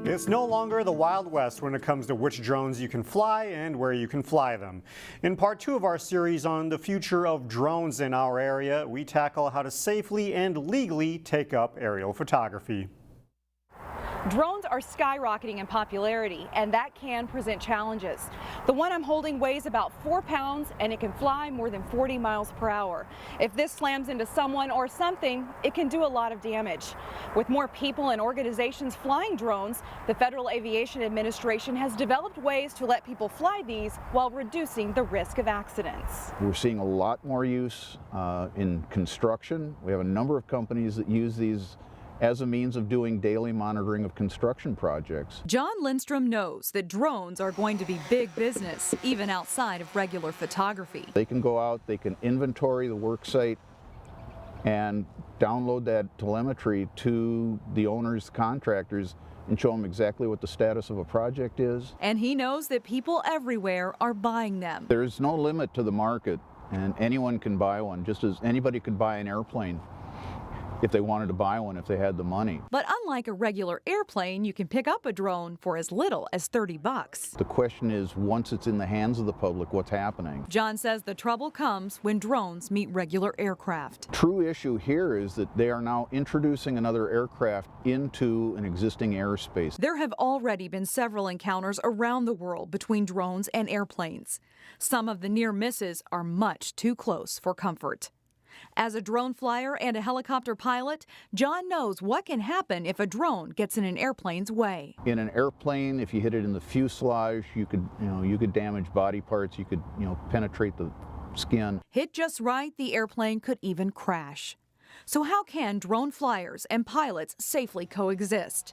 It's no longer the Wild West when it comes to which drones you can fly and where you can fly them. In part 2 of our series on the future of drones in our area, we tackle how to safely and legally take up aerial photography. Drones are skyrocketing in popularity, and that can present challenges. The one I'm holding weighs about 4 pounds, and it can fly more than 40 miles per hour. If this slams into someone or something, it can do a lot of damage. With more people and organizations flying drones, the Federal Aviation Administration has developed ways to let people fly these while reducing the risk of accidents. We're seeing a lot more use in construction. We have a number of companies that use these as a means of doing daily monitoring of construction projects. John Lindstrom knows that drones are going to be big business, even outside of regular photography. They can go out, they can inventory the work site and download that telemetry to the owners, contractors, and show them exactly what the status of a project is. And he knows that people everywhere are buying them. There's no limit to the market, and anyone can buy one, just as anybody could buy an airplane if they wanted to buy one, if they had the money. But unlike a regular airplane, you can pick up a drone for as little as $30. The question is, once it's in the hands of the public, what's happening? John says the trouble comes when drones meet regular aircraft. True issue here is that they are now introducing another aircraft into an existing airspace. There have already been several encounters around the world between drones and airplanes. Some of the near misses are much too close for comfort. As a drone flyer and a helicopter pilot, John knows what can happen if a drone gets in an airplane's way. In an airplane, if you hit it in the fuselage, you could damage body parts, you could, penetrate the skin. Hit just right, the airplane could even crash. So how can drone flyers and pilots safely coexist?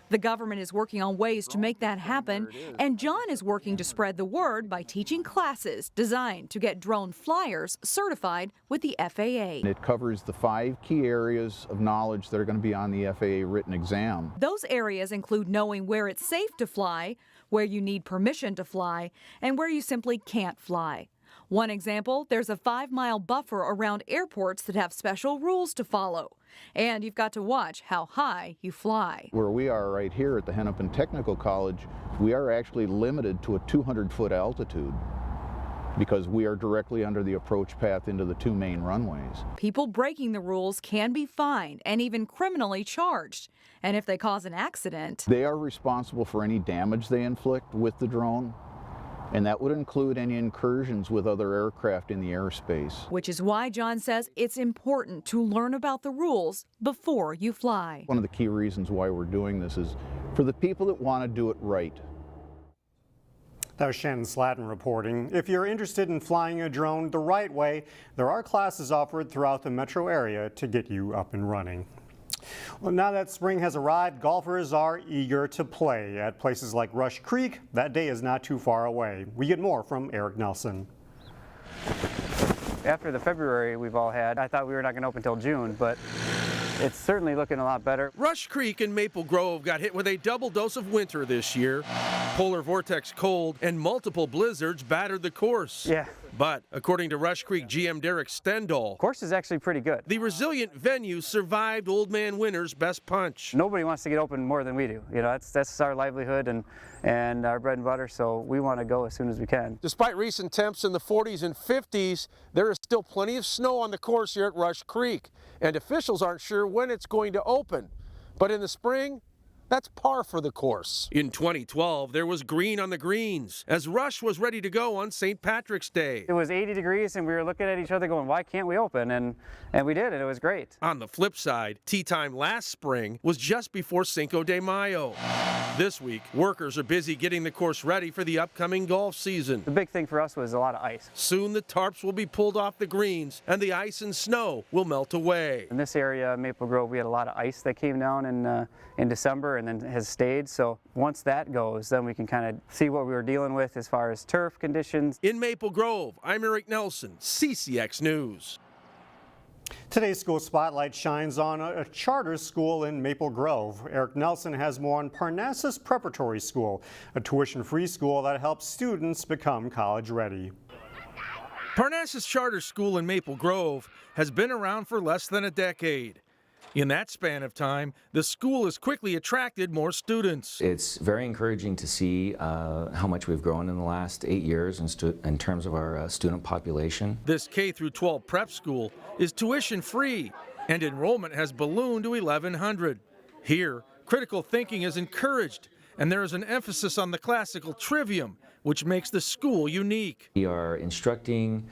The government is working on ways to make that happen, and John is working to spread the word by teaching classes designed to get drone flyers certified with the FAA. It covers the 5 key areas of knowledge that are going to be on the FAA written exam. Those areas include knowing where it's safe to fly, where you need permission to fly, and where you simply can't fly. One example, there's a 5-mile buffer around airports that have special rules to follow. And you've got to watch how high you fly. Where we are right here at the Hennepin Technical College, we are actually limited to a 200-foot altitude because we are directly under the approach path into the 2 main runways. People breaking the rules can be fined and even criminally charged. And if they cause an accident, they are responsible for any damage they inflict with the drone. And that would include any incursions with other aircraft in the airspace. Which is why John says it's important to learn about the rules before you fly. One of the key reasons why we're doing this is for the people that want to do it right. That was Shannon Slatton reporting. If you're interested in flying a drone the right way, there are classes offered throughout the metro area to get you up and running. Well, now that spring has arrived, golfers are eager to play at places like Rush Creek. That day is not too far away. We get more from Eric Nelson. After the February we've all had, I thought we were not going to open until June, but it's certainly looking a lot better. Rush Creek and Maple Grove got hit with a double dose of winter this year. Polar vortex cold and multiple blizzards battered the course. Yeah. But according to Rush Creek GM Derek Stendal, course is actually pretty good. The resilient venue survived Old Man Winter's best punch. Nobody wants to get open more than we do. That's our livelihood and our bread and butter, so we want to go as soon as we can. Despite recent temps in the 40s and 50s, there is still plenty of snow on the course here at Rush Creek, and officials aren't sure when it's going to open. But in the spring, that's par for the course. In 2012, there was green on the greens as Rush was ready to go on St. Patrick's Day. It was 80 degrees and we were looking at each other going, why can't we open? And we did, and it was great. On the flip side, tee time last spring was just before Cinco de Mayo. This week, workers are busy getting the course ready for the upcoming golf season. The big thing for us was a lot of ice. Soon the tarps will be pulled off the greens and the ice and snow will melt away. In this area, Maple Grove, we had a lot of ice that came down in December and then has stayed. So once that goes, then we can kind of see what we were dealing with as far as turf conditions. In Maple Grove, I'm Eric Nelson, CCX News. Today's school spotlight shines on a charter school in Maple Grove. Eric Nelson has more on Parnassus Preparatory School, a tuition-free school that helps students become college ready. Parnassus Charter School in Maple Grove has been around for less than a decade. In that span of time, the school has quickly attracted more students. It's very encouraging to see how much we've grown in the last 8 years in terms of our student population. This K-12 prep school is tuition free, and enrollment has ballooned to 1,100. Here, critical thinking is encouraged, and there is an emphasis on the classical trivium, which makes the school unique. We are instructing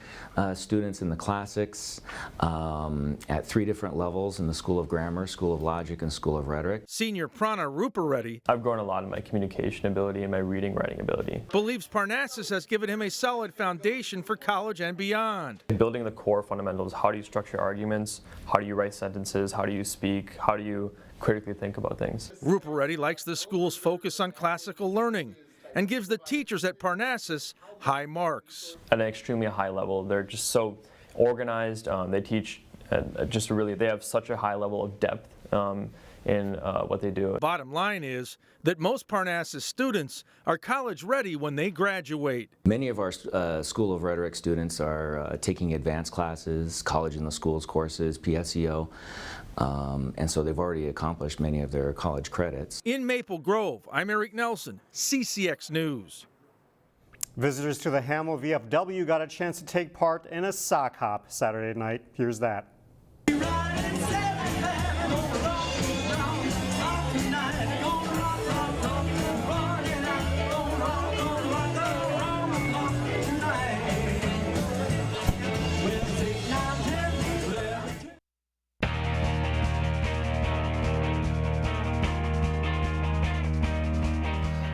students in the classics at 3 different levels in the School of Grammar, School of Logic, and School of Rhetoric. Senior Prana Rupareddy I've grown a lot in my communication ability and my reading writing ability. believes Parnassus has given him a solid foundation for college and beyond. Building the core fundamentals, how do you structure arguments, how do you write sentences, how do you speak, how do you critically think about things. Rupareddy likes the school's focus on classical learning and gives the teachers at Parnassus high marks. At an extremely high level, they're just so organized. They teach they have such a high level of depth in what they do. Bottom line is that most Parnassus students are college ready when they graduate. Many of our School of Rhetoric students are taking advanced classes, college in the schools courses, PSEO, and so they've already accomplished many of their college credits. In Maple Grove, I'm Eric Nelson, CCX News. Visitors to the Hamel VFW got a chance to take part in a sock hop Saturday night. Here's that.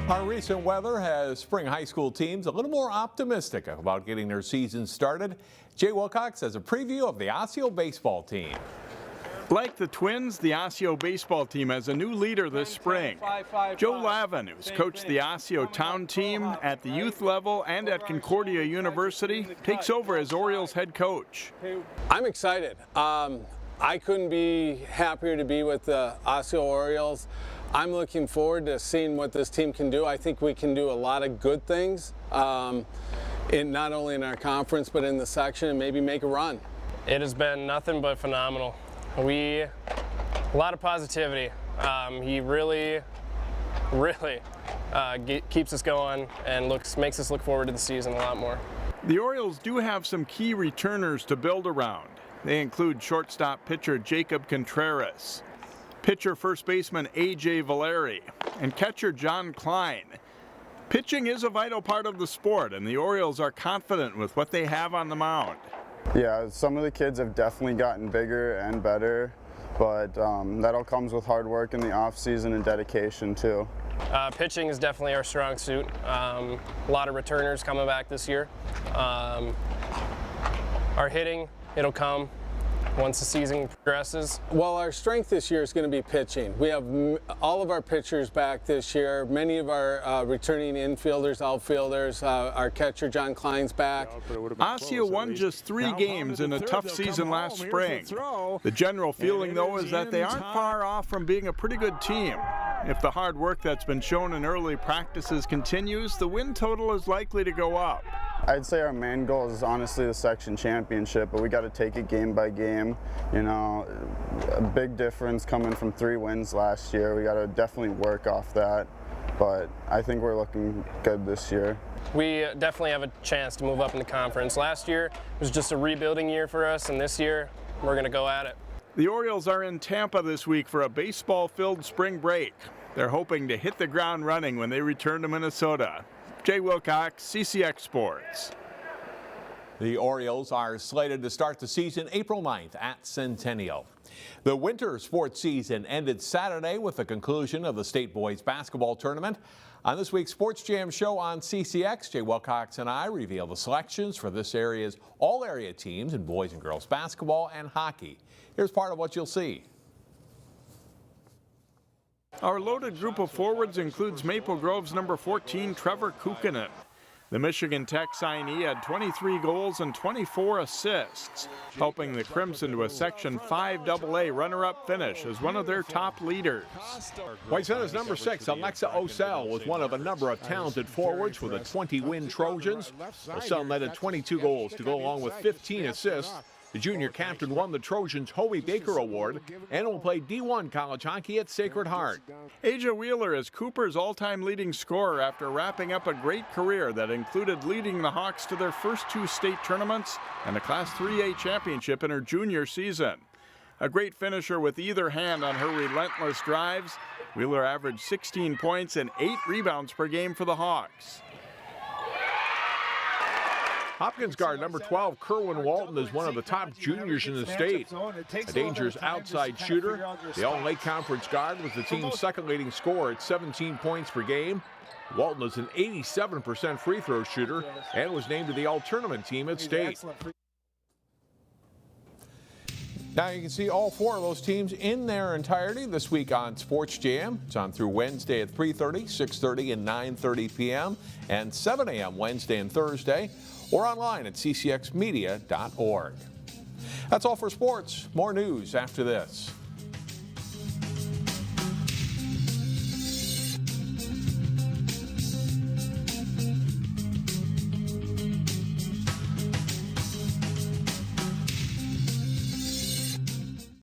Our recent weather has spring high school teams a little more optimistic about getting their season started. Jay Wilcox has a preview of the Osseo baseball team. Like the Twins, the Osseo baseball team has a new leader this spring. Joe Lavin, who's coached the Osseo town team at the youth level and at Concordia University, takes over as Orioles head coach. I'm excited. I couldn't be happier to be with the Osseo Orioles. I'm looking forward to seeing what this team can do. I think we can do a lot of good things, not only in our conference, but in the section, and maybe make a run. It has been nothing but phenomenal. A lot of positivity. He really keeps us going and makes us look forward to the season a lot more. The Orioles do have some key returners to build around. They include shortstop pitcher Jacob Contreras, pitcher first baseman A.J. Valeri, and catcher John Klein. Pitching is a vital part of the sport, and the Orioles are confident with what they have on the mound. Yeah, some of the kids have definitely gotten bigger and better, but that all comes with hard work in the off-season and dedication too. Pitching is definitely our strong suit. A lot of returners coming back this year. Our hitting, it'll come once the season progresses. Well, our strength this year is going to be pitching. We have all of our pitchers back this year. Many of our returning infielders, outfielders, our catcher John Klein's back. Osseo won just 3 games in a tough season last spring. The general feeling, though, is that they aren't far off from being a pretty good team. If the hard work that's been shown in early practices continues, the win total is likely to go up. I'd say our main goal is honestly the section championship, but we got to take it game by game. You know, a big difference coming from 3 wins last year. We got to definitely work off that, but I think we're looking good this year. We definitely have a chance to move up in the conference. Last year was just a rebuilding year for us, and this year we're going to go at it. The Orioles are in Tampa this week for a baseball-filled spring break. They're hoping to hit the ground running when they return to Minnesota. Jay Wilcox, CCX Sports. The Orioles are slated to start the season April 9th at Centennial. The winter sports season ended Saturday with the conclusion of the state boys basketball tournament. On this week's Sports Jam show on CCX, Jay Wilcox and I reveal the selections for this area's all-area teams in boys and girls basketball and hockey. Here's part of what you'll see. Our loaded group of forwards includes Maple Grove's number 14, Trevor Kukkonen. The Michigan Tech signee had 23 goals and 24 assists, helping the Crimson to a Section 5 AA runner-up finish as one of their top leaders. White Center's number 6, Alexa Osseo, was one of a number of talented forwards for the 20-win Trojans. Osseo netted 22 goals to go along with 15 assists. The junior captain won the Trojans' Hoey Baker Award and will play D1 college hockey at Sacred Heart. Aja Wheeler is Cooper's all-time leading scorer after wrapping up a great career that included leading the Hawks to their first 2 state tournaments and a Class 3A championship in her junior season. A great finisher with either hand on her relentless drives, Wheeler averaged 16 points and 8 rebounds per game for the Hawks. Hopkins guard number 12, Kerwin Walton, is one of the top juniors in the state. A dangerous outside shooter, the All-Lake Conference guard was the team's second leading scorer at 17 points per game. Walton is an 87% free throw shooter and was named to the All-Tournament team at state. Now you can see all 4 of those teams in their entirety this week on Sports Jam. It's on through Wednesday at 3:30, 6:30, and 9:30 p.m. and 7 a.m. Wednesday and Thursday, or online at ccxmedia.org. That's all for sports. More news after this.